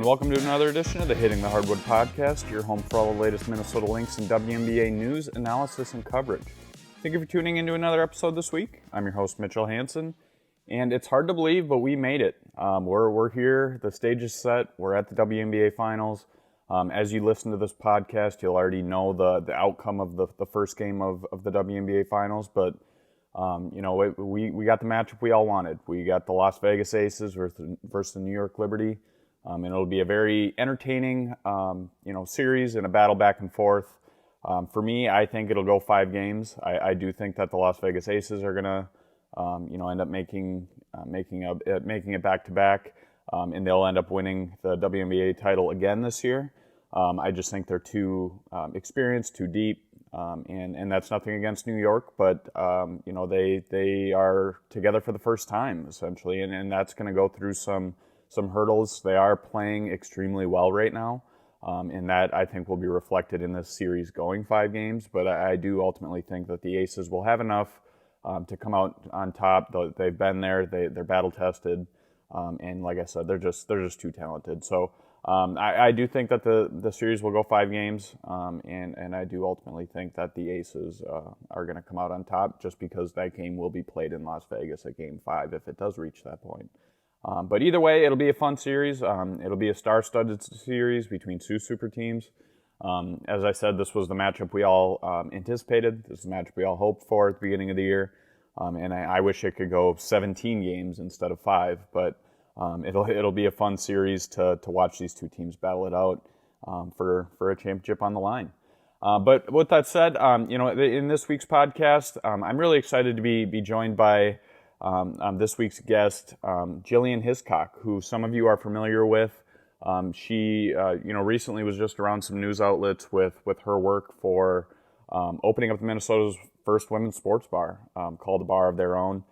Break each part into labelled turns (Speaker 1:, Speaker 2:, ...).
Speaker 1: and welcome to another edition of the Hitting the Hardwood podcast, your home for all the latest Minnesota Lynx and WNBA news, analysis, and coverage. Thank you for tuning into another episode this week. I'm your host, Mitchell Hansen, and it's hard to believe, but we made it. We're here, the stage is set, we're at the WNBA Finals. As you listen to this podcast, you'll already know the outcome of the first game of the WNBA Finals, but we got the matchup we all wanted. We got the Las Vegas Aces versus the New York Liberty, and it'll be a very entertaining, series and a battle back and forth. For me, I think it'll go 5 games. I do think that the Las Vegas Aces are gonna, end up making it back to back, and they'll end up winning the WNBA title again this year. I just think they're too experienced, too deep. And that's nothing against New York, but they are together for the first time essentially, and that's going to go through some hurdles. They are playing extremely well right now, and that I think will be reflected in this series going 5 games. But I do ultimately think that the Aces will have enough to come out on top. They've been there, they're battle tested, and like I said, they're just too talented. So. I do think that the series will go 5 games, and I do ultimately think that the Aces are going to come out on top just because that game will be played in Las Vegas at Game 5 if it does reach that point. But either way, it'll be a fun series. It'll be a star-studded series between 2 super teams. As I said, this was the matchup we all anticipated. This is the matchup we all hoped for at the beginning of the year, and I wish it could go 17 games instead of 5, but it'll be a fun series to watch these 2 teams battle it out for a championship on the line. But with that said, in this week's podcast, I'm really excited to be joined by this week's guest, Jillian Hiscock, who some of you are familiar with. She recently was just around some news outlets with her work for opening up Minnesota's first women's sports bar, called the Bar of Their Own.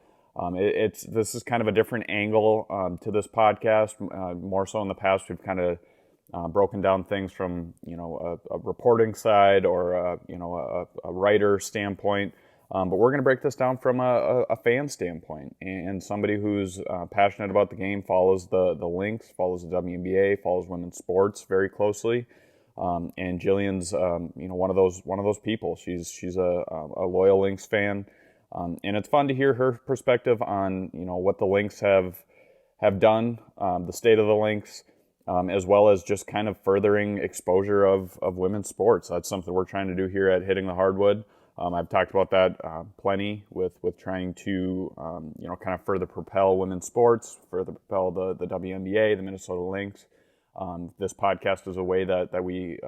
Speaker 1: This is kind of a different angle to this podcast. More so in the past, we've kind of broken down things from a reporting side or a writer standpoint. But we're going to break this down from a fan standpoint and somebody who's passionate about the game, follows the Lynx, follows the WNBA, follows women's sports very closely. And Jillian's one of those people. She's a loyal Lynx fan. And it's fun to hear her perspective on what the Lynx have done, the state of the Lynx, as well as just kind of furthering exposure of women's sports. That's something we're trying to do here at Hitting the Hardwood. I've talked about that plenty with trying to kind of further propel women's sports, further propel the WNBA, the Minnesota Lynx. This podcast is a way that we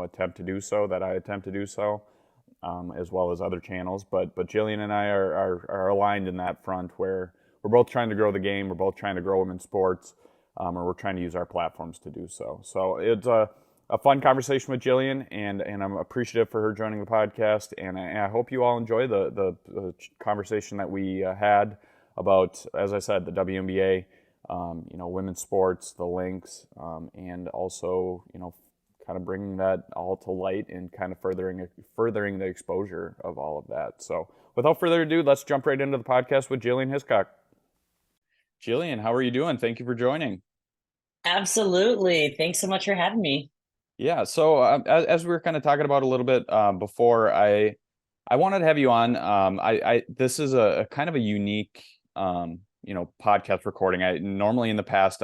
Speaker 1: attempt to do so, that I attempt to do so. As well as other channels, but Jillian and I are aligned in that front where we're both trying to grow the game, we're both trying to grow women's sports, or we're trying to use our platforms to do so. So it's a fun conversation with Jillian, and I'm appreciative for her joining the podcast, and I hope you all enjoy the conversation that we had about, as I said, the WNBA, women's sports, the Lynx, and also kind of bringing that all to light and kind of furthering the exposure of all of that. So without further ado, let's jump right into the podcast with Jillian Hiscock. Jillian, how are you doing? Thank you for joining.
Speaker 2: Absolutely. Thanks so much for having me.
Speaker 1: Yeah. So as we were kind of talking about a little bit before, I wanted to have you on. This is a kind of a unique, podcast recording. Normally in the past,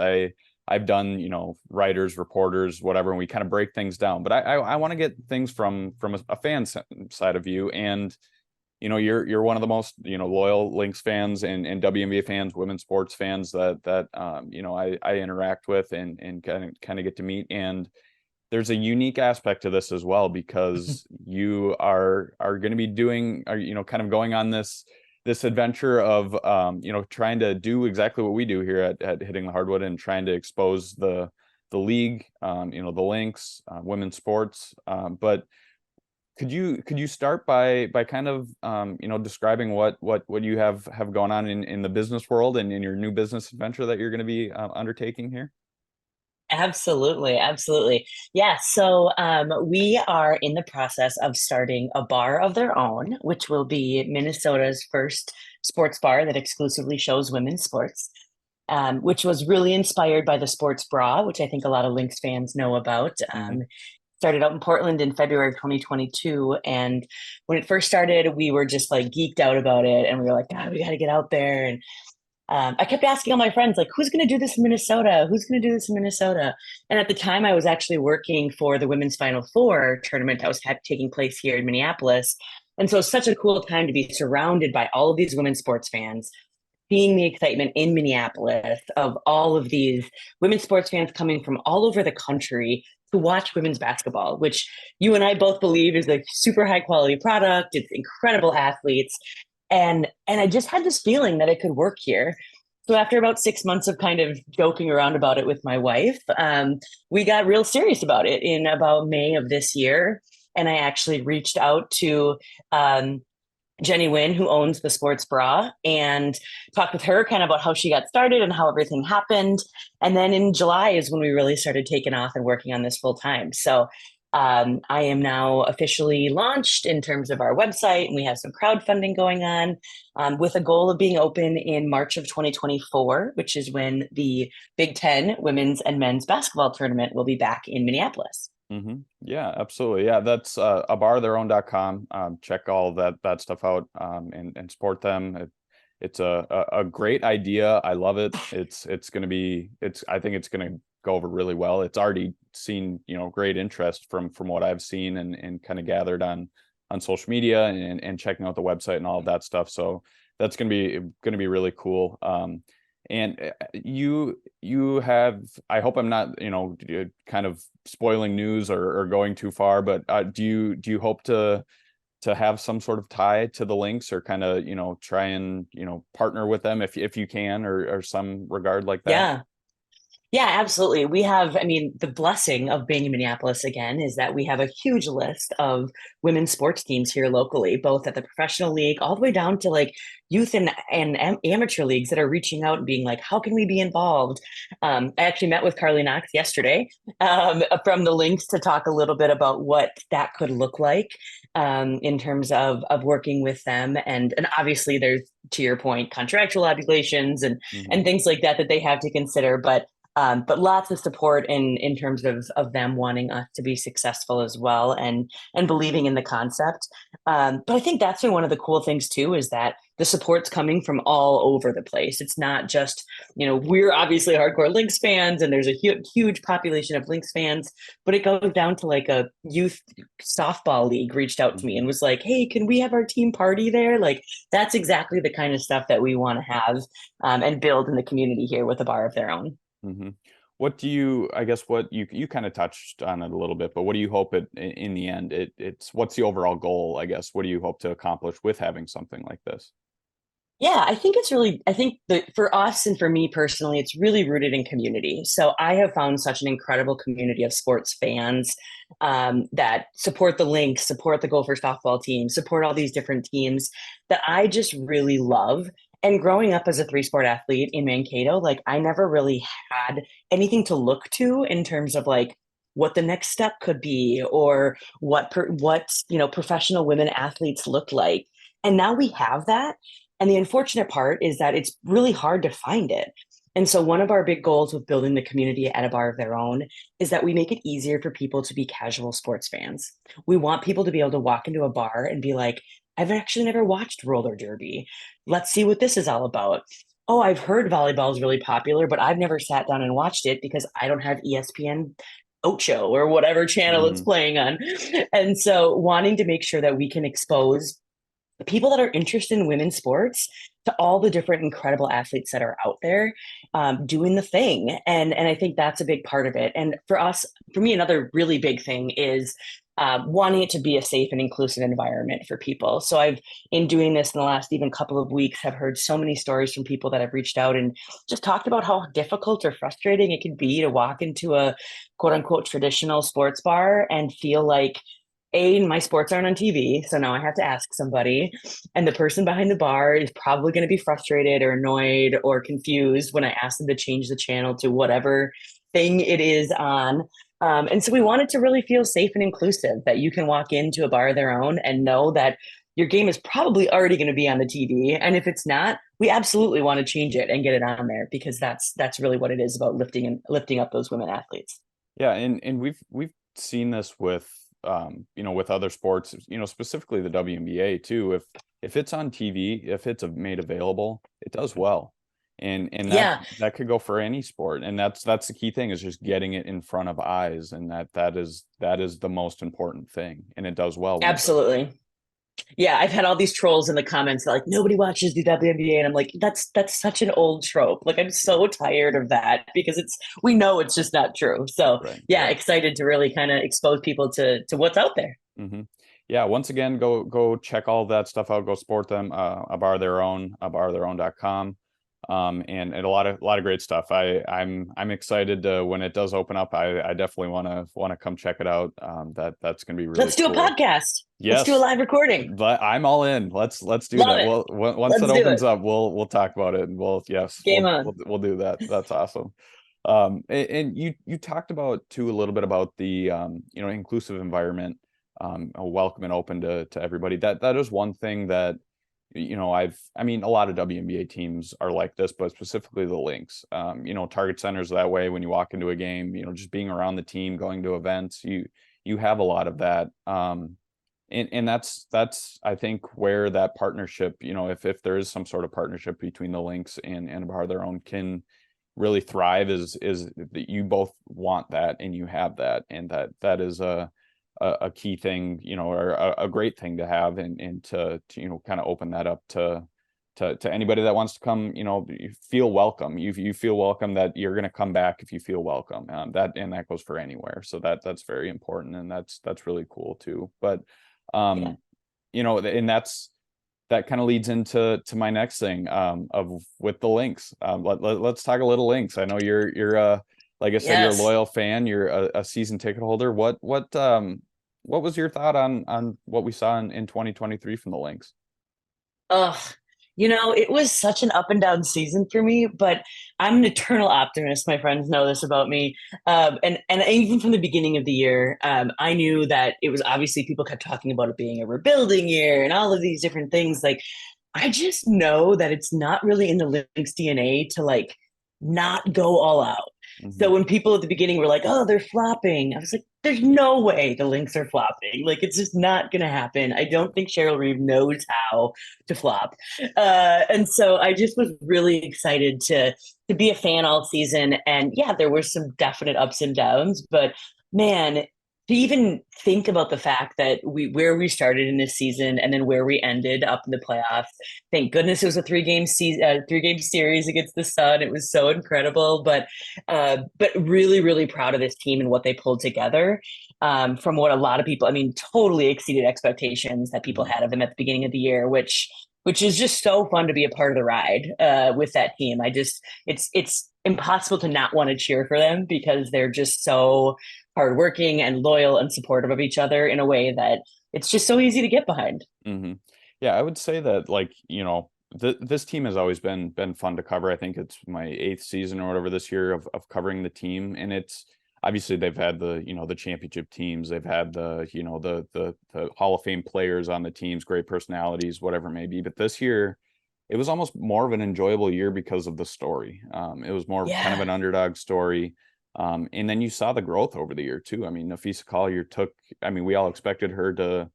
Speaker 1: I've done, writers, reporters, whatever, and we kind of break things down. But I want to get things from a fan side of view. And, you're one of the most, loyal Lynx fans and WNBA fans, women's sports fans that I interact with and kind of get to meet. And there's a unique aspect to this as well, because you are going to be doing, kind of going on this adventure of, trying to do exactly what we do here at Hitting the Hardwood and trying to expose the league, the Lynx, women's sports. But could you start by kind of, describing what you have going on in the business world and in your new business adventure that you're going to be undertaking here?
Speaker 2: Absolutely. Absolutely. Yeah. So we are in the process of starting a bar of their own, which will be Minnesota's first sports bar that exclusively shows women's sports. which was really inspired by the sports bra, which I think a lot of Lynx fans know about.
Speaker 1: Hmm.
Speaker 2: Started out in Portland in February of 2022. And when it first started, we were just like geeked out about it. And we were like, God, we got to get out there. And I kept asking all my friends, like, who's going to do this in Minnesota? Who's going to do this in Minnesota? And at the time, I was actually working for the Women's Final Four tournament that was taking place here in Minneapolis. And so it's such a cool time to be surrounded by all of these women's sports fans, seeing the excitement in Minneapolis of all of these women's sports fans coming from all over the country to watch women's basketball, which you and I both believe is a super high quality product. It's incredible athletes. And I just had this feeling that it could work here. So after about 6 months of kind of joking around about it with my wife, we got real serious about it in about May of this year. And I actually reached out to Jenny Wynn, who owns the Sports Bra, and talked with her kind of about how she got started and how everything happened. And then in July is when we really started taking off and working on this full time. So I am now officially launched in terms of our website, and we have some crowdfunding going on with a goal of being open in March of 2024, which is when the Big Ten women's and men's basketball tournament will be back in Minneapolis.
Speaker 1: Hmm. Yeah, absolutely. Yeah, that's abartherown.com. Check all that stuff out, and support them. It's a great idea. I love it. It's going to be, I think it's going to go over really well. It's already seen, great interest from what I've seen and kind of gathered on social media and checking out the website and all of that stuff. So that's going to be really cool. And you have, I hope I'm not, kind of spoiling news or going too far, but do you hope to have some sort of tie to the Lynx, or kind of, try and, partner with them if you can, or some regard like that?
Speaker 2: Yeah. Yeah, absolutely. We have, I mean, the blessing of being in Minneapolis again is that we have a huge list of women's sports teams here locally, both at the professional league all the way down to like youth and amateur leagues that are reaching out and being like, how can we be involved? I actually met with Carly Knox yesterday from the Lynx to talk a little bit about what that could look like in terms of working with them. And obviously there's, to your point, contractual obligations and things like that they have to consider. But lots of support in terms of them wanting us to be successful as well, and believing in the concept. But I think that's been one of the cool things too, is that the support's coming from all over the place. It's not just, we're obviously hardcore Lynx fans and there's a huge population of Lynx fans, but it goes down to like a youth softball league reached out to me and was like, hey, can we have our team party there? Like, that's exactly the kind of stuff that we want to have and build in the community here with a bar of their own.
Speaker 1: Mm-hmm. What do you, I guess, what you kind of touched on it a little bit, but what do you hope in the end, it's what's the overall goal, I guess? What do you hope to accomplish with having something like this?
Speaker 2: Yeah, I think that for us and for me personally, it's really rooted in community. So I have found such an incredible community of sports fans that support the Lynx, support the Gopher softball team, support all these different teams that I just really love. And growing up as a three-sport athlete in Mankato, like I never really had anything to look to in terms of like what the next step could be, or what professional women athletes look like. And now we have that. And the unfortunate part is that it's really hard to find it. And so, one of our big goals with building the community at a bar of their own is that we make it easier for people to be casual sports fans. We want people to be able to walk into a bar and be like, I've actually never watched roller derby. Let's see what this is all about. Oh, I've heard volleyball is really popular, but I've never sat down and watched it because I don't have ESPN Ocho or whatever channel it's
Speaker 1: Mm-hmm.
Speaker 2: playing on. And so, wanting to make sure that we can expose people that are interested in women's sports to all the different incredible athletes that are out there doing the thing. And I think that's a big part of it. And for me, another really big thing is wanting it to be a safe and inclusive environment for people. So in doing this in the last even couple of weeks, have heard so many stories from people that have reached out and just talked about how difficult or frustrating it can be to walk into a quote unquote traditional sports bar and feel like, my sports aren't on TV, so now I have to ask somebody. And the person behind the bar is probably going to be frustrated or annoyed or confused when I ask them to change the channel to whatever thing it is on. And so we want it to really feel safe and inclusive, that you can walk into a bar of their own and know that your game is probably already going to be on the TV. And if it's not, we absolutely want to change it and get it on there because that's really what it is about lifting up those women athletes.
Speaker 1: Yeah, and we've seen this with with other sports, specifically the WNBA too. If it's on TV, if it's made available, it does well. And that
Speaker 2: Yeah,
Speaker 1: that could go for any sport. And that's the key thing, is just getting it in front of eyes, and that is the most important thing. And it does well when it does well.
Speaker 2: absolutely. Yeah, I've had all these trolls in the comments like nobody watches the WNBA, and I'm like, that's such an old trope. Like I'm so tired of that because we know it's just not true. So
Speaker 1: Right,
Speaker 2: yeah,
Speaker 1: right.
Speaker 2: excited to really kind of expose people to what's out there.
Speaker 1: hmm Yeah, once again, go check all that stuff out. Go support them. A bar their own, abartheirown.com. And a lot of great stuff. I'm excited to, when it does open up. I definitely want to come check it out. That's gonna be really
Speaker 2: Let's do a
Speaker 1: cool.
Speaker 2: podcast. Let's do a
Speaker 1: Yes,
Speaker 2: live recording.
Speaker 1: but I'm all in. Let's do
Speaker 2: Love
Speaker 1: that.
Speaker 2: it.
Speaker 1: Well, once it
Speaker 2: Let's do
Speaker 1: opens
Speaker 2: it.
Speaker 1: up, we'll talk about it, and yes,
Speaker 2: Game on.
Speaker 1: we'll do that. That's awesome. And you talked about too a little bit about the inclusive environment, a welcome and open to everybody. That is one thing that a lot of WNBA teams are like this, but specifically the Lynx. Target centers that way. When you walk into a game, just being around the team, going to events, you have a lot of that. And that's I think where that partnership, if there is some sort of partnership between the Lynx and Bar Their Own, can really thrive, is that you both want that and you have that, and that is a key thing, or a great thing to have, and to kind of open that up to anybody that wants to come, you feel welcome. You feel welcome, that you're going to come back if you feel welcome. That goes for anywhere. So that's very important, and that's really cool too. But
Speaker 2: Yeah.
Speaker 1: um, and that kind of leads into my next thing, of with the Lynx. Let's talk a little Lynx. I know you're like I said, you're a
Speaker 2: Yes.
Speaker 1: loyal fan. You're a season ticket holder. What was your thought on what we saw in 2023 from the Lynx?
Speaker 2: Ugh. It was such an up and down season for me, but I'm an eternal optimist. My friends know this about me. And even from the beginning of the year, I knew that it was obviously people kept talking about it being a rebuilding year and all of these different things. Like, I just know that it's not really in the Lynx DNA to like not go all out.
Speaker 1: hmm
Speaker 2: So when people at the beginning were like, "Oh, they're flopping," I was like, "There's no way the Lynx are flopping. Like, it's just not going to happen." I don't think Cheryl Reeve knows how to flop, and so I just was really excited to be a fan all season. And yeah, there were some definite ups and downs, but man, to even think about the fact that where we started in this season and then where we ended up in the playoffs. Thank goodness it was a 3-game season, 3-game series against the Sun. It was so incredible, but really, really proud of this team and what they pulled together. From what a lot of people, I mean, totally exceeded expectations that people
Speaker 1: hmm
Speaker 2: had of them at the beginning of the year, which is just so fun to be a part of the ride with that team. It's impossible to not want to cheer for them because they're just so hardworking and loyal and supportive of each other in a way that it's just so easy to get behind.
Speaker 1: hmm Yeah, I would say that, like, this team has always been fun to cover. I think it's my eighth season or whatever this year of covering the team, and it's obviously they've had the championship teams, they've had the Hall of Fame players on the teams, great personalities, whatever it may be. But this year, it was almost more of an enjoyable year because of the story. It was more of kind of
Speaker 2: Yeah,
Speaker 1: an underdog story. And then you saw the growth over the year too. I mean, Nafisa Collier we all expected her to,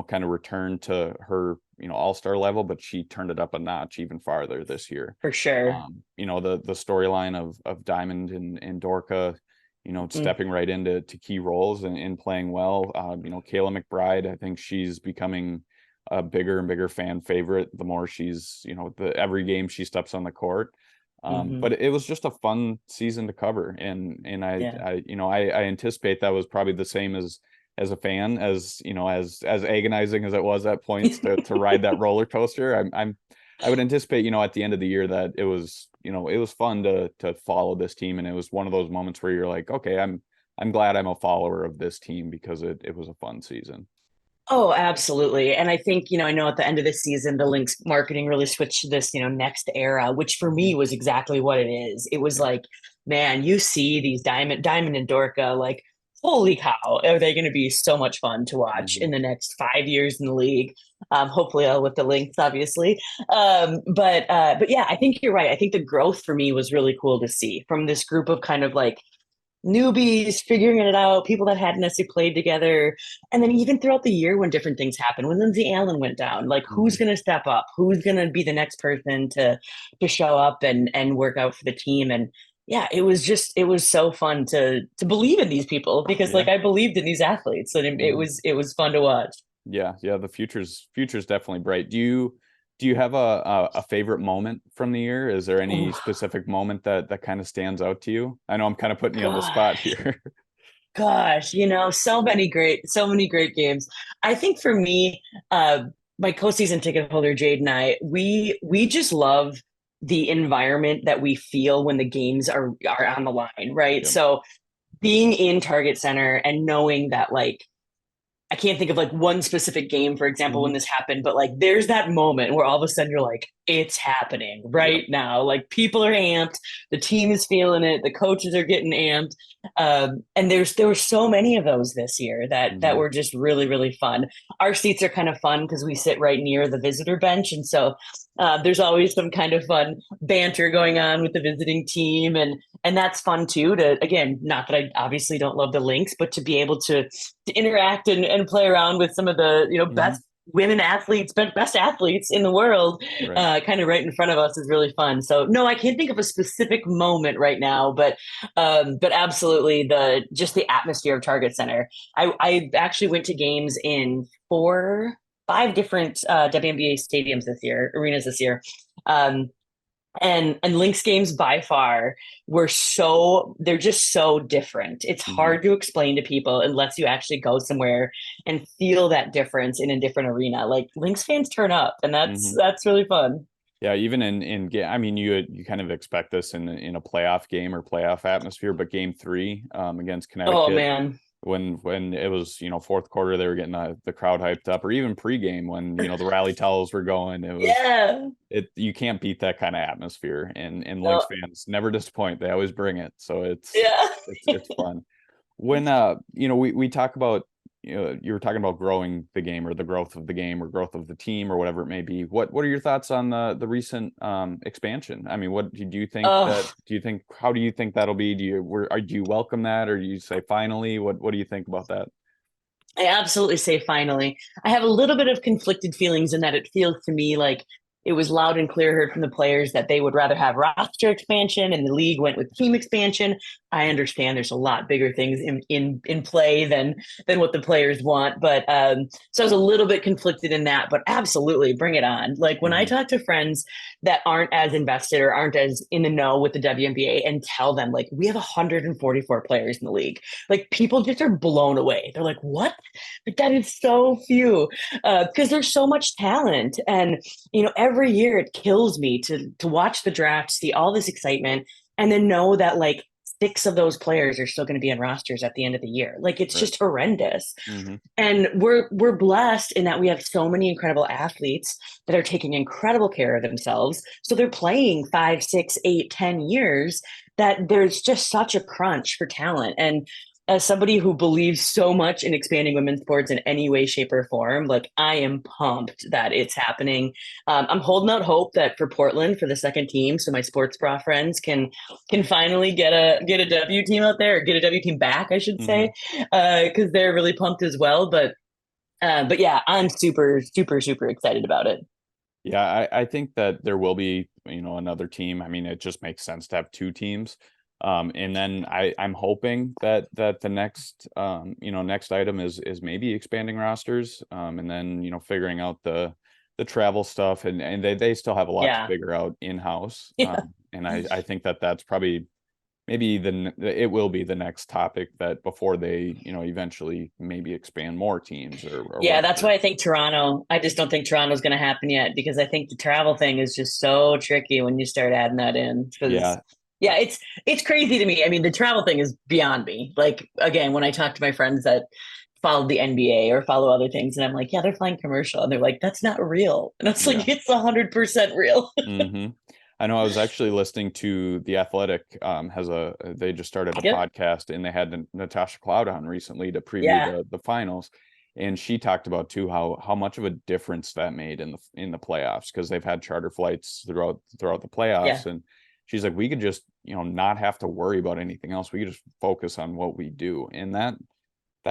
Speaker 1: kind of return to her, all-star level, but she turned it up a notch even farther this year.
Speaker 2: for sure.
Speaker 1: The storyline of Diamond and Dorka,
Speaker 2: Mm,
Speaker 1: stepping right into key roles and playing well. Kayla McBride, I think she's becoming a bigger and bigger fan favorite the more she's, every game she steps on the court.
Speaker 2: hmm.
Speaker 1: But it was just a fun season to cover, and
Speaker 2: Yeah.
Speaker 1: I anticipate that was probably the same as a fan, as agonizing as it was at points to ride that roller coaster. I would anticipate, at the end of the year, that it was fun to follow this team, and it was one of those moments where you're like, okay, I'm glad I'm a follower of this team because it was a fun season.
Speaker 2: Oh, absolutely. And I think, I know at the end of the season, the Lynx marketing really switched to this, next era, which for me was exactly what it is. It was
Speaker 1: Yeah.
Speaker 2: like, man, you see these Diamond and Dorka like holy cow, are they going to be so much fun to watch
Speaker 1: Mhm.
Speaker 2: in the next 5 years in the league? Hopefully, I'll with the Lynx, obviously. But yeah, I think you're right. I think the growth for me was really cool to see from this group of kind of like newbies figuring it out, people that hadn't necessarily played together. And then even throughout the year when different things happened, when Lindsay Allen went down, like who's
Speaker 1: Mhm.
Speaker 2: gonna step up? Who's gonna be the next person to show up and work out for the team? And yeah, it was so fun to believe in these people because
Speaker 1: Yeah.
Speaker 2: like I believed in these athletes and
Speaker 1: Mhm.
Speaker 2: it was fun to watch.
Speaker 1: Yeah, yeah, the future's definitely bright. Do you have a favorite moment from the year? Is there any
Speaker 2: Ooh,
Speaker 1: specific moment that kind of stands out to you? I know I'm kind of putting you on the spot
Speaker 2: gosh.
Speaker 1: here.
Speaker 2: Gosh, so many great games. I think for me, my co-season ticket holder Jade and I, we just love the environment that we feel when the games are on the line, right?
Speaker 1: Yep.
Speaker 2: So being in Target Center and knowing that like I can't think of like one specific game, for example, when
Speaker 1: Hmm.
Speaker 2: this happened, but like there's that moment where all of a sudden you're like, it's happening
Speaker 1: Yep.
Speaker 2: right now. Like people are amped, the team is feeling it, the coaches are getting amped. And there were so many of those this year that
Speaker 1: Hmm.
Speaker 2: were just really, really fun. Our seats are kind of fun because we sit right near the visitor bench. And so there's always some kind of fun banter going on with the visiting team. And that's fun too, to again, not that I obviously don't love the Lynx, but to be able to interact and play around with some of the
Speaker 1: Hmm.
Speaker 2: best women athletes, best athletes in the world,
Speaker 1: Right.
Speaker 2: kind of right in front of us is really fun. So no, I can't think of a specific moment right now, but absolutely the just the atmosphere of Target Center. I actually went to games in five different WNBA stadiums this year, arenas this year. Um, and Lynx games by far they're just so different. It's
Speaker 1: Hmm.
Speaker 2: hard to explain to people unless you actually go somewhere and feel that difference in a different arena. Like Lynx fans turn up and
Speaker 1: Hmm.
Speaker 2: that's really fun.
Speaker 1: Yeah, even I mean, you kind of expect this in a playoff game or playoff atmosphere, but game three against
Speaker 2: Oh
Speaker 1: Connecticut,
Speaker 2: man.
Speaker 1: when it was fourth quarter, they were getting the crowd hyped up, or even pregame when the rally towels were going.
Speaker 2: Yeah.
Speaker 1: It you can't beat that kind of atmosphere, and Lynx
Speaker 2: No,
Speaker 1: fans never disappoint. They always bring it, so
Speaker 2: yeah.
Speaker 1: it's fun. When we talk about, you were talking about growing the game or the growth of the game or growth of the team or whatever it may be. What are your thoughts on the recent expansion? I mean, what do you think that
Speaker 2: Oh,
Speaker 1: do you think how do you think that'll be? Do you welcome that, or do you say finally? What do you think about that?
Speaker 2: I absolutely say finally. I have a little bit of conflicted feelings in that it feels to me like it was loud and clear heard from the players that they would rather have roster expansion and the league went with team expansion. I understand there's a lot bigger things in play than what the players want, but so I was a little bit conflicted in that, but absolutely bring it on. Like when I
Speaker 1: Hmm.
Speaker 2: talk to friends that aren't as invested or aren't as in the know with the WNBA and tell them like we have 144 players in the league, like people just are blown away. They're like, "What? Like that is so few," because there's so much talent, and every year it kills me to watch the draft, see all this excitement, and then know that like six of those players are still going to be in rosters at the end of the year. Like it's
Speaker 1: Right.
Speaker 2: just horrendous.
Speaker 1: Hmm.
Speaker 2: And we're blessed in that we have so many incredible athletes that are taking incredible care of themselves. So they're playing 5, 6, 8, 10 years that there's just such a crunch for talent. And as somebody who believes so much in expanding women's sports in any way, shape, or form, like I am pumped that it's happening. I'm holding out hope that for Portland for the second team, so my sports bra friends can finally get a W team out there, or get a W team back, I should
Speaker 1: Hmm.
Speaker 2: say, because they're really pumped as well. But yeah, I'm super, super, super excited about it.
Speaker 1: Yeah, I think that there will be, another team. I mean, it just makes sense to have two teams. And then I'm hoping that the next next item is maybe expanding rosters. And then, figuring out the travel stuff, and they still have a lot to
Speaker 2: Yeah.
Speaker 1: figure out in-house.
Speaker 2: Yeah.
Speaker 1: And I think that's probably maybe it will be the next topic, that before they, eventually maybe expand more teams or
Speaker 2: Yeah, that's
Speaker 1: whatever.
Speaker 2: why I think Toronto, I just don't think Toronto's going to happen yet because I think the travel thing is just so tricky when you start adding that in. Because
Speaker 1: Yeah.
Speaker 2: yeah, it's crazy to me. I mean, the travel thing is beyond me. Like again, when I talk to my friends that follow the NBA or follow other things, and I'm like, yeah, they're flying commercial, and they're like, that's not real, and it's
Speaker 1: Yeah.
Speaker 2: like, it's 100% real.
Speaker 1: Hmm. I know I was actually listening to The Athletic, they just started a
Speaker 2: Yep.
Speaker 1: podcast, and they had Natasha Cloud on recently to preview
Speaker 2: Yeah.
Speaker 1: the finals. And she talked about too how much of a difference that made in the playoffs, because they've had charter flights throughout the
Speaker 2: Yeah.
Speaker 1: playoffs. And she's like, we could just, not have to worry about anything else. We could just focus on what we do. And that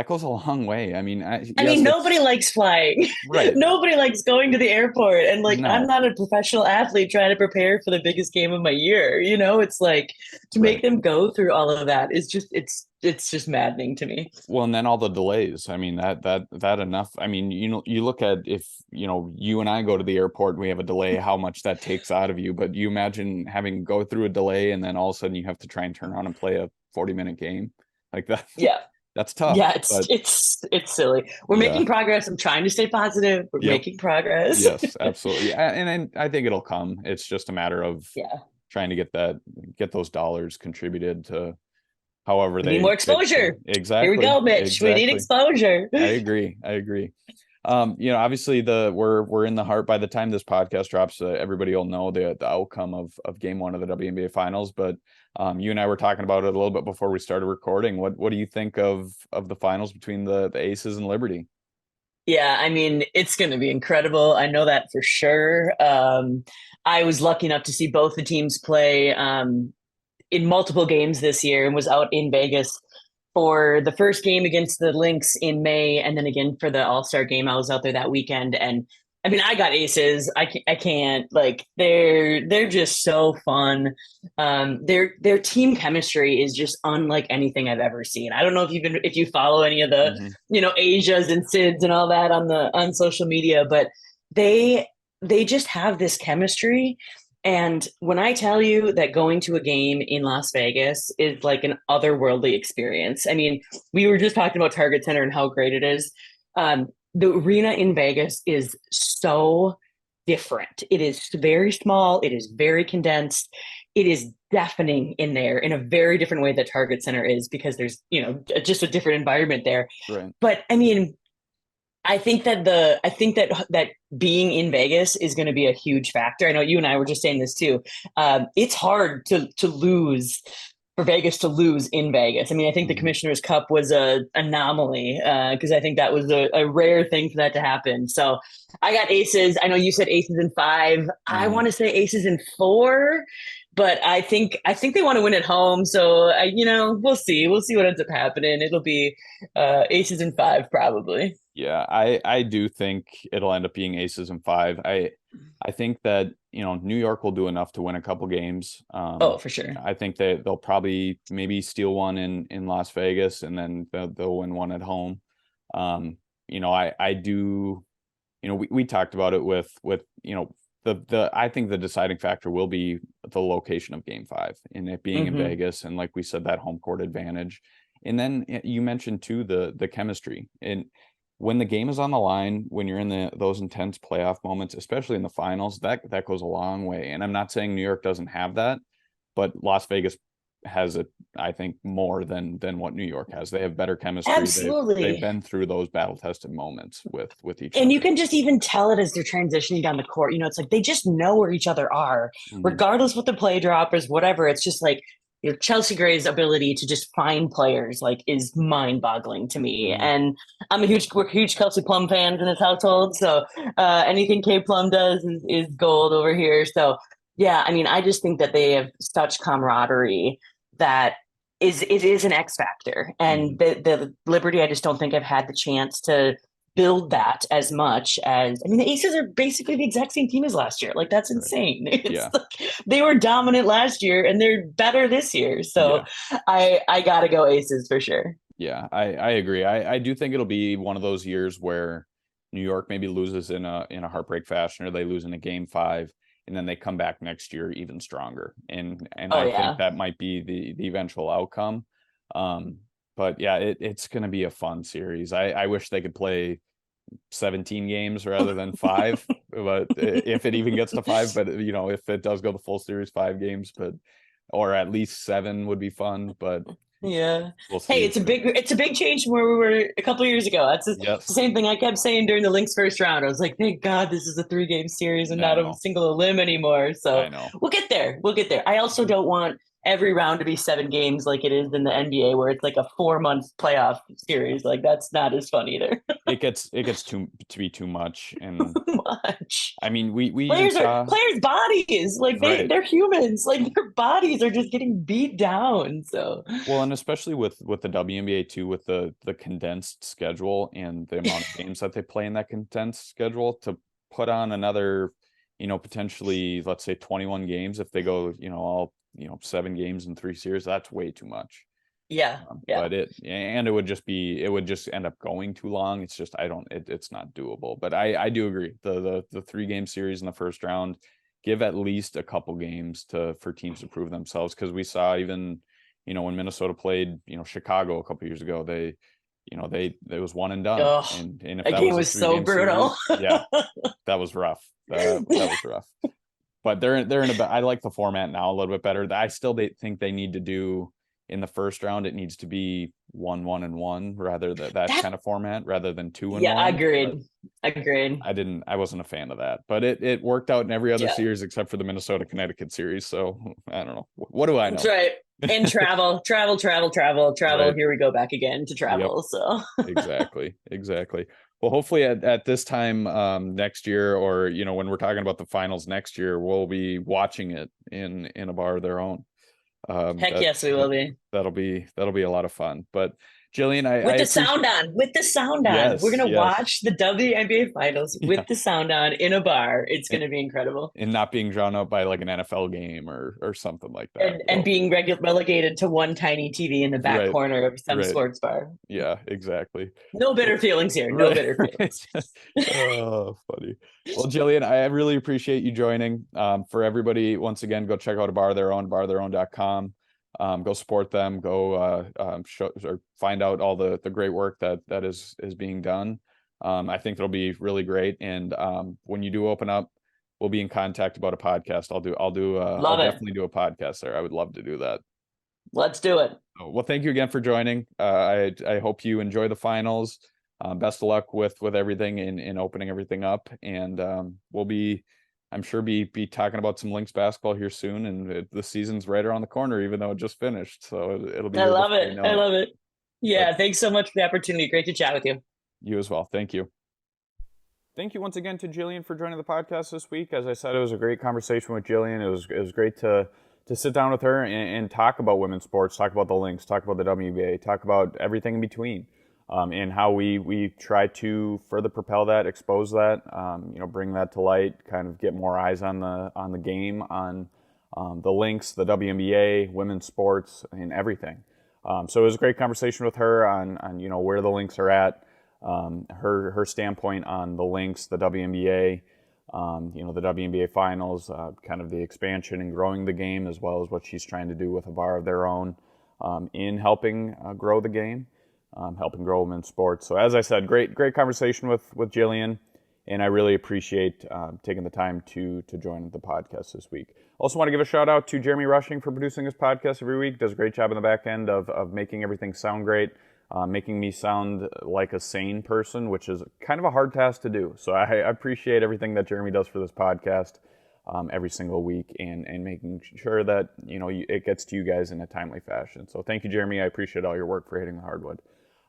Speaker 1: goes a long way. I mean,
Speaker 2: I mean,
Speaker 1: yes,
Speaker 2: nobody
Speaker 1: it's
Speaker 2: likes flying.
Speaker 1: right.
Speaker 2: Nobody likes going to the airport. And like, I'm
Speaker 1: No,
Speaker 2: not a professional athlete trying to prepare for the biggest game of my year. It's like to make
Speaker 1: right.
Speaker 2: them go through all of that is just it's just maddening to me.
Speaker 1: Well, and then all the delays. I mean, that enough. I mean, you look at, if, you and I go to the airport and we have a delay, how much that takes out of you. But you imagine having to go through a delay and then all of a sudden you have to try and turn on and play a 40-minute game like that.
Speaker 2: Yeah.
Speaker 1: That's tough.
Speaker 2: Yeah,
Speaker 1: But
Speaker 2: it's silly. We're
Speaker 1: yeah,
Speaker 2: making progress. I'm trying to stay positive. We're
Speaker 1: yep,
Speaker 2: making progress.
Speaker 1: yes, absolutely. And I think it'll come. It's just a matter of
Speaker 2: Yeah.
Speaker 1: trying to get those dollars contributed to however
Speaker 2: We need more
Speaker 1: they can.
Speaker 2: exposure. Here we
Speaker 1: Exactly,
Speaker 2: go, Mitch. We need
Speaker 1: exactly.
Speaker 2: exposure.
Speaker 1: I agree. I agree. Obviously we're in the heart. By the time this podcast drops, everybody will know the outcome of game one of the WNBA finals. But you and I were talking about it a little bit before we started recording. What do you think of the finals between the Aces and Liberty?
Speaker 2: Yeah, I mean, it's going to be incredible. I know that for sure. I was lucky enough to see both the teams play in multiple games this year and was out in Vegas for the first game against the Lynx in May, and then again for the All-Star game. I was out there that weekend, and I mean, I got aces. I can't like they're just so fun. Their team chemistry is just unlike anything I've ever seen. I don't know if you follow any of the
Speaker 1: Hmm.
Speaker 2: Asias and Sids and all that on social media, but they they just have this chemistry. And when I tell you that going to a game in Las Vegas is like an otherworldly experience, I mean, we were just talking about Target Center and how great it is. The arena in Vegas is so different. It is very small, it is very condensed, it is deafening in there in a very different way that Target Center is because there's, just a different environment there.
Speaker 1: Right.
Speaker 2: But I mean, I think that being in Vegas is going to be a huge factor. I know you and I were just saying this too. It's hard to lose for Vegas to lose in Vegas. I mean, I think the
Speaker 1: Hmm.
Speaker 2: Commissioner's Cup was a anomaly because I think that was a rare thing for that to happen. So I got aces. I know you said aces in five. I
Speaker 1: Hmm.
Speaker 2: want to say aces in four, but I think they want to win at home. So we'll see. We'll see what ends up happening. It'll be aces in five probably.
Speaker 1: Yeah, I do think it'll end up being aces and five. I think that, New York will do enough to win a couple games.
Speaker 2: Oh, for sure.
Speaker 1: I think that they'll probably maybe steal one in Las Vegas, and then they'll win one at home. I do, we talked about it with the I think the deciding factor will be the location of game five and it being in
Speaker 2: Hmm.
Speaker 1: Vegas, and like we said, that home court advantage. And then you mentioned too the chemistry, and when the game is on the line, when you're in those intense playoff moments, especially in the finals, that goes a long way. And I'm not saying New York doesn't have that, but Las Vegas has it, I think, more than what New York has. They have better chemistry. They've
Speaker 2: Absolutely.
Speaker 1: been through those battle tested moments with each
Speaker 2: And you
Speaker 1: other.
Speaker 2: can just even tell it as they're transitioning down the court. It's like they just know where each other are,
Speaker 1: Hmm.
Speaker 2: regardless what the play drop is, whatever. It's just like Chelsea Gray's ability to just find players like is mind-boggling to me.
Speaker 1: Hmm.
Speaker 2: And we're huge Kelsey Plum fans in this household, so anything K Plum does is gold over here. So yeah, I mean, I just think that they have such camaraderie that it is an X factor,
Speaker 1: Hmm.
Speaker 2: and the Liberty, I just don't think I've had the chance to build that as much as. I mean, the Aces are basically the exact same team as last year. Like that's
Speaker 1: Right.
Speaker 2: insane. It's
Speaker 1: Yeah.
Speaker 2: like they were dominant last year and they're better this year. So
Speaker 1: Yeah.
Speaker 2: I gotta go Aces for sure.
Speaker 1: Yeah. I agree. I do think it'll be one of those years where New York maybe loses in a heartbreak fashion, or they lose in a game five, and then they come back next year even stronger. And
Speaker 2: Oh
Speaker 1: I think
Speaker 2: yeah.
Speaker 1: that might be the eventual outcome. Um, but yeah, it's gonna be a fun series. I wish they could play 17 games rather than five, but if it even gets to five, but if it does go the full series, 5 games, but or at least 7 would be fun. But
Speaker 2: Yeah.
Speaker 1: We'll
Speaker 2: Hey,
Speaker 1: see.
Speaker 2: it's a big change from where we were a couple of years ago. It's the
Speaker 1: Yes,
Speaker 2: same thing I kept saying during the Lynx first round. I was like, thank God this is a 3 game series and
Speaker 1: I
Speaker 2: not a
Speaker 1: know.
Speaker 2: single elim anymore.
Speaker 1: I
Speaker 2: So
Speaker 1: know.
Speaker 2: we'll get there. We'll get there. I also don't want every round to be 7 games like it is in the
Speaker 1: Right.
Speaker 2: NBA where it's like a 4 month playoff
Speaker 1: Yeah.
Speaker 2: series. Like that's not as fun either.
Speaker 1: It gets to be too much, and
Speaker 2: Much.
Speaker 1: I mean we even saw
Speaker 2: Players' bodies. Like
Speaker 1: right.
Speaker 2: they're humans. Like their bodies are just getting beat down. So
Speaker 1: Well, and especially with the WNBA too, with the condensed schedule and the amount of games that they play in that condensed schedule, to put on another, potentially, let's say 21 games if they go, all, 7 games in 3 series, that's way too much.
Speaker 2: yeah, yeah.
Speaker 1: But it would just end up going too long. It's just, I don't, it's not doable. But I do agree. The 3 game series in the first round, give at least a couple games for teams to prove themselves. Because we saw even, when Minnesota played, Chicago a couple years ago, they was one and done.
Speaker 2: Oh,
Speaker 1: And if
Speaker 2: that
Speaker 1: that
Speaker 2: game
Speaker 1: was a
Speaker 2: was
Speaker 1: three
Speaker 2: so
Speaker 1: game
Speaker 2: brutal.
Speaker 1: series, yeah, that was rough. That was rough. But they're in I like the format now a little bit better. I still think they need to do, in the first round, it needs to be 1-1-1 rather than that
Speaker 2: That
Speaker 1: kind of format rather than two and
Speaker 2: yeah,
Speaker 1: one. But
Speaker 2: agreed. Agreed.
Speaker 1: I wasn't a fan of that. But it worked out in every other
Speaker 2: Yeah,
Speaker 1: series except for the Minnesota Connecticut series. So I don't know. What do I
Speaker 2: that's
Speaker 1: know?
Speaker 2: right. And travel.
Speaker 1: Right.
Speaker 2: Here we go back again to
Speaker 1: Yep.
Speaker 2: travel. So
Speaker 1: Exactly. Exactly. Well, hopefully at this time next year, or when we're talking about the finals next year, we'll be watching it in a bar of their own. Um,
Speaker 2: heck
Speaker 1: that
Speaker 2: yes, we
Speaker 1: that
Speaker 2: will be.
Speaker 1: that'll be a lot of fun. But Jillian, I
Speaker 2: With the sound
Speaker 1: appreciate.
Speaker 2: on, with the sound on. We're
Speaker 1: Yes,
Speaker 2: gonna
Speaker 1: yes,
Speaker 2: watch the WNBA finals
Speaker 1: yeah,
Speaker 2: with the sound on in a bar. It's
Speaker 1: and,
Speaker 2: gonna be incredible.
Speaker 1: and not being drawn out by like an NFL game or something like that.
Speaker 2: And
Speaker 1: Well,
Speaker 2: being relegated to one tiny TV in the back
Speaker 1: right,
Speaker 2: corner of some
Speaker 1: right,
Speaker 2: sports bar.
Speaker 1: yeah, exactly.
Speaker 2: No bitter
Speaker 1: Well,
Speaker 2: feelings here. No
Speaker 1: right,
Speaker 2: bitter
Speaker 1: right.
Speaker 2: feelings.
Speaker 1: Oh, funny. Well, Jillian, I really appreciate you joining. For everybody, once again, go check out a bar their own, bartherown.com. Go support them. Go show or find out all the great work that is being done. I think it'll be really great. And when you do open up, we'll be in contact about a podcast. I'll
Speaker 2: Love it.
Speaker 1: definitely do a podcast there. I would love to do that.
Speaker 2: Let's do it.
Speaker 1: Well, thank you again for joining. I hope you enjoy the finals. Best of luck with everything in opening everything up, and we'll be, I'm sure, be talking about some Lynx basketball here soon. And the season's right around the corner, even though it just finished, so it'll be
Speaker 2: I
Speaker 1: here
Speaker 2: love
Speaker 1: before we
Speaker 2: it. I
Speaker 1: know it.
Speaker 2: love it.
Speaker 1: But
Speaker 2: Yeah, thanks so much for the opportunity. Great to chat with you.
Speaker 1: you as well. Thank you. Thank you once again to Jillian for joining the podcast this week. As I said, it was a great conversation with Jillian. It was great to sit down with her and talk about women's sports, talk about the Lynx, talk about the WBA, talk about everything in between, and how we try to further propel that, expose that, bring that to light, kind of get more eyes on the game, on the Lynx, the WNBA, women's sports, and everything. So it was a great conversation with her on where the Lynx are at, her standpoint on the Lynx, the WNBA, the WNBA finals, kind of the expansion and growing the game, as well as what she's trying to do with a bar of their own, in helping grow the game, helping grow women's sports. So as I said, great conversation with Jillian, and I really appreciate taking the time to join the podcast this week. Also want to give a shout out to Jeremy Rushing for producing this podcast every week. Does a great job in the back end of making everything sound great. Making me sound like a sane person, which is kind of a hard task to do. So I appreciate everything that Jeremy does for this podcast every single week, and making sure that it gets to you guys in a timely fashion. So thank you, Jeremy. I appreciate all your work for Hitting the Hardwood.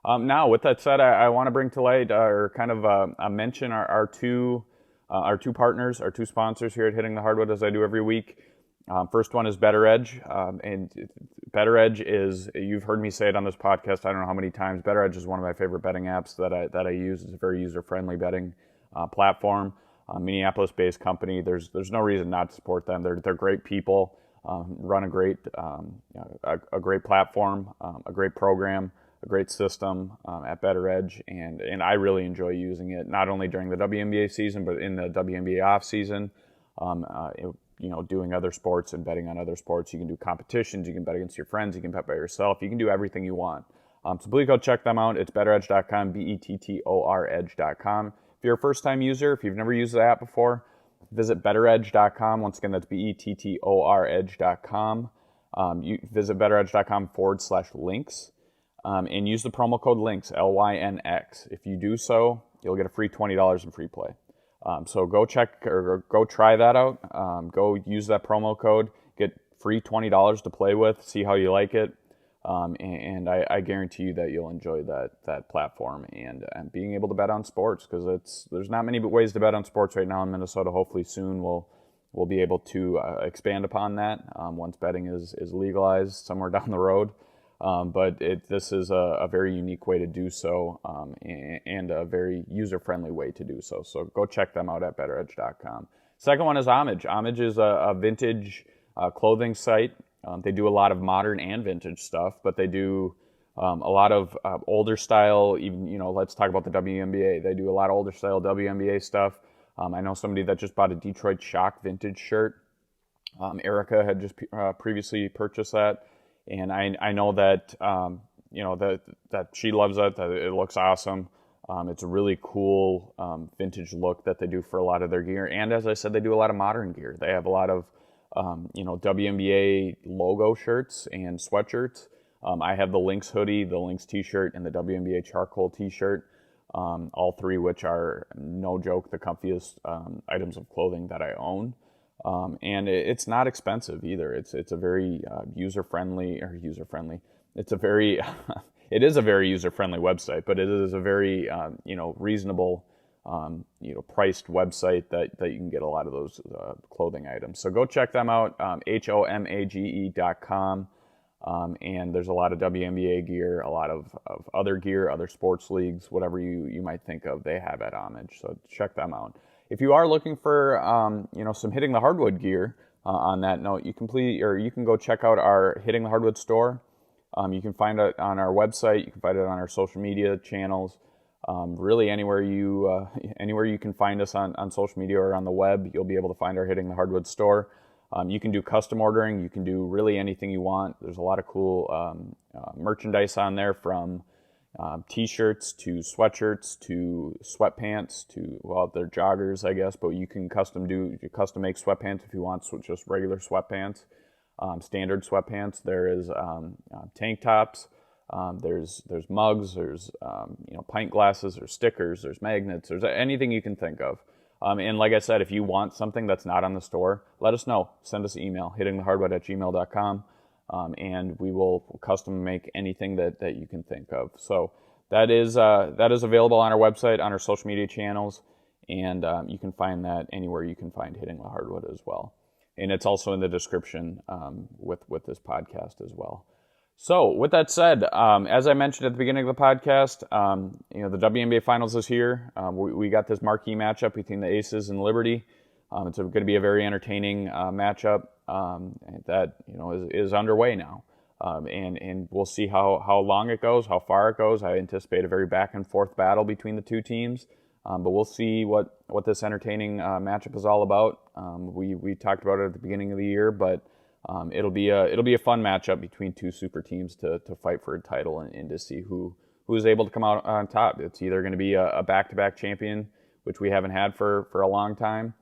Speaker 1: Now, with that said, I want to bring to light, or kind of mention our two partners, our two sponsors here at Hitting the Hardwood, as I do every week. First one is Better Edge, and Better Edge is, you've heard me say it on this podcast I don't know how many times, Better Edge is one of my favorite betting apps that I use. It's a very user-friendly betting platform. Minneapolis-based company. There's no reason not to support them. They're great people, run a great platform, a great program, a great system at Better Edge, and I really enjoy using it, not only during the WNBA season, but in the WNBA off season. Doing other sports and betting on other sports. You can do competitions, you can bet against your friends, you can bet by yourself, you can do everything you want. So please go check them out. It's betteredge.com, BETTOR edge.com. If you're a first-time user, if you've never used the app before, visit betteredge.com. Once again, that's BETTOR edge.com. You visit betteredge.com/links and use the promo code LYNX, LYNX. If you do so, you'll get a free $20 in free play. So go check or go try that out. Go use that promo code, get free $20 to play with, see how you like it. And I guarantee you that you'll enjoy that platform and being able to bet on sports, because there's not many ways to bet on sports right now in Minnesota. Hopefully soon we'll be able to expand upon that once betting is legalized somewhere down the road. But this is a very unique way to do so, and a very user-friendly way to do so. So go check them out at betteredge.com. Second one is Homage. Homage is a vintage clothing site. They do a lot of modern and vintage stuff, but they do a lot of older style, even, let's talk about the WNBA. They do a lot of older style WNBA stuff. I know somebody that just bought a Detroit Shock vintage shirt. Erica had just previously purchased that. And I know that, that she loves it, that it looks awesome. It's a really cool vintage look that they do for a lot of their gear. And as I said, they do a lot of modern gear. They have a lot of WNBA logo shirts and sweatshirts. I have the Lynx hoodie, the Lynx t-shirt, and the WNBA charcoal t-shirt. All three which are, no joke, the comfiest items of clothing that I own. And it's not expensive either. It's a very user-friendly. It's a very it is a very user-friendly website, but it is a very reasonable priced website that you can get a lot of those clothing items. So go check them out, HOMAGE.com. And there's a lot of WNBA gear, a lot of other gear, other sports leagues, whatever you might think of, they have at Homage. So check them out. If you are looking for some Hitting the Hardwood gear, on that note, you can go check out our Hitting the Hardwood store. You can find it on our website. You can find it on our social media channels. Really anywhere you can find us on social media or on the web, you'll be able to find our Hitting the Hardwood store. You can do custom ordering. You can do really anything you want. There's a lot of cool merchandise on there, from t-shirts to sweatshirts to sweatpants to, well, they're joggers, I guess, but you can custom make sweatpants if you want, just regular sweatpants, standard sweatpants. There is tank tops. There's mugs. There's pint glasses. There's stickers. There's magnets. There's anything you can think of. And like I said, if you want something that's not on the store, let us know. Send us an email, hittingthehardwood@gmail.com, and we will custom make anything that you can think of. So that is available on our website, on our social media channels, and you can find that anywhere you can find Hitting the Hardwood as well. And it's also in the description with this podcast as well. So with that said, as I mentioned at the beginning of the podcast, the WNBA Finals is here. We got this marquee matchup between the Aces and Liberty. It's going to be a very entertaining matchup that is underway now, and we'll see how long it goes, how far it goes. I anticipate a very back and forth battle between the two teams, but we'll see what this entertaining matchup is all about. We talked about it at the beginning of the year, but it'll be a fun matchup between two super teams to fight for a title and to see who is able to come out on top. It's either going to be a back-to-back champion, which we haven't had for a long time,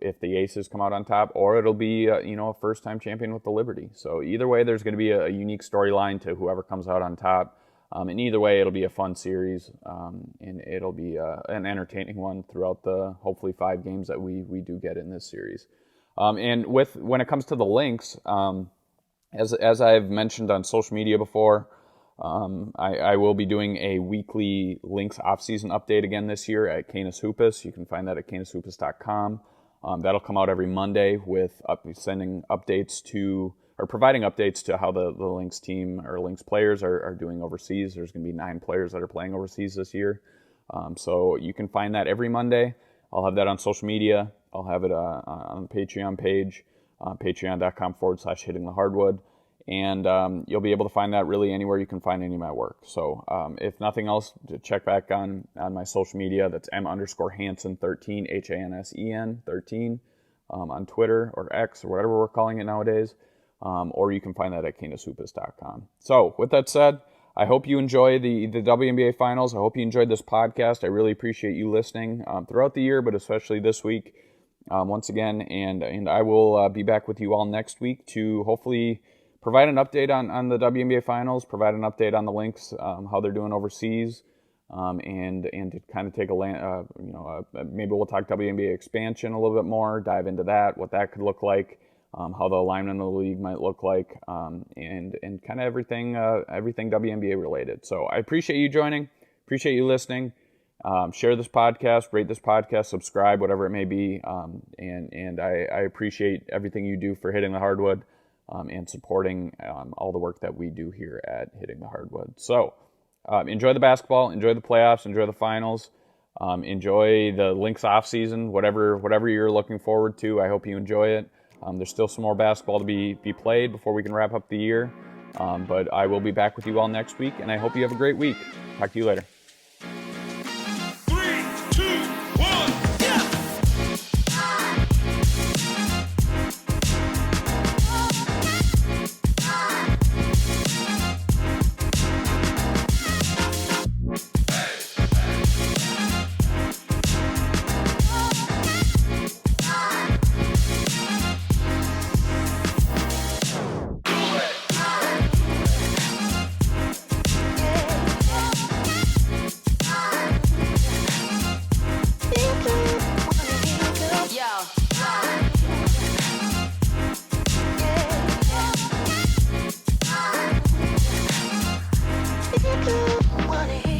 Speaker 1: if the Aces come out on top, or it'll be a first-time champion with the Liberty. So either way, there's going to be a unique storyline to whoever comes out on top. And either way, it'll be a fun series, and it'll be an entertaining one throughout the hopefully 5 games that we do get in this series. And when it comes to the Lynx, as I've mentioned on social media before, I will be doing a weekly Lynx off-season update again this year at Canis Hoopus. You can find that at canishoopus.com. That'll come out every Monday with providing updates to how the Lynx team or Lynx players are doing overseas. There's going to be 9 players that are playing overseas this year. So you can find that every Monday. I'll have that on social media. I'll have it on the Patreon page, patreon.com/Hitting the Hardwood. And you'll be able to find that really anywhere you can find any of my work. So if nothing else, check back on my social media. That's M_Hansen13, HANSEN 13, on Twitter or X or whatever we're calling it nowadays. Or you can find that at canishoopus.com. So with that said, I hope you enjoy the WNBA Finals. I hope you enjoyed this podcast. I really appreciate you listening throughout the year, but especially this week. once again, and I will be back with you all next week to hopefully provide an update on the WNBA finals, provide an update on the Lynx, how they're doing overseas, and to kind of take maybe we'll talk WNBA expansion a little bit more, dive into that, what that could look like, how the alignment of the league might look like, and kind of everything WNBA related. So I appreciate you joining, appreciate you listening. Share this podcast, rate this podcast, subscribe, whatever it may be, and I appreciate everything you do for Hitting the Hardwood, and supporting all the work that we do here at Hitting the Hardwood. So enjoy the basketball, enjoy the playoffs, enjoy the finals, enjoy the Lynx off season, whatever you're looking forward to. I hope you enjoy it. There's still some more basketball to be played before we can wrap up the year, but I will be back with you all next week, and I hope you have a great week. Talk to you later.
Speaker 3: Wanna hear